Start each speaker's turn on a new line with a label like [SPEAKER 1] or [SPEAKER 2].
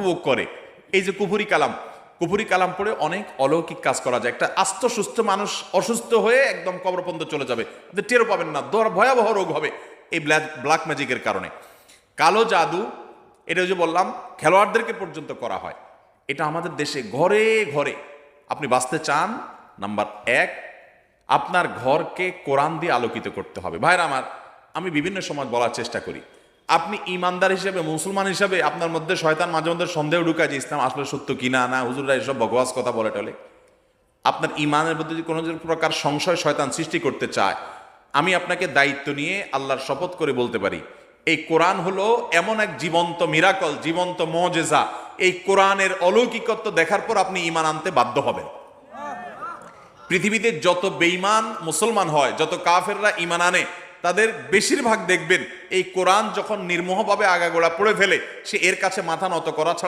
[SPEAKER 1] উপভোগ করে। এই যে কুফরি কালাম পড়ে অনেক অলৌকিক কাজ করা যায়। একটা আস্ত সুস্থ মানুষ অসুস্থ হয়ে একদম কবর পর্যন্ত চলে যাবে, আপনি টেরও পাবেন না, ভয়াবহ রোগ হবে এই ব্ল্যাক ম্যাজিকের কারণে। কালো জাদু, এটা যে বললাম খেলোয়াড়দেরকে পর্যন্ত করা হয়, এটা আমাদের দেশে ঘরে ঘরে। আপনি বাঁচতে চান, নাম্বার 1, আপনার ঘরকে কোরআন দিয়ে আলোকিত করতে হবে। ভাইরা আমার, আমি বিভিন্ন সময় বলার চেষ্টা করি, আপনি ইমানদার হিসেবে, মুসলমান হিসেবে আপনার মধ্যে শয়তান মাঝে মধ্যে সন্দেহ ঢুকায় যে ইসলাম আসলে সত্য কিনা, না হুজুররা এসব বকওয়াস কথা বলে টলে। আপনার ইমানের মধ্যে যদি কোনো প্রকার সংশয় শয়তান সৃষ্টি করতে চায়, আমি আপনাকে দায়িত্ব নিয়ে আল্লাহর শপথ করে বলতে পারি, এই কোরআন হলো এমন এক জীবন্ত মিরাকল, জীবন্ত মুজিজা। এই কোরআনের অলৌকিকত্ব দেখার পর আপনি ইমান আনতে বাধ্য হবেন। পৃথিবীতে যত বেঈমান মুসলমান হয়, যত কাফেররা ইমান আনে, তাদের বেশিরভাগ দেখবেন এই কোরআন যখন নির্মোহভাবে আগাগোড়া পড়ে ফেলে, সে এর কাছে মাথা নত করা ছাড়া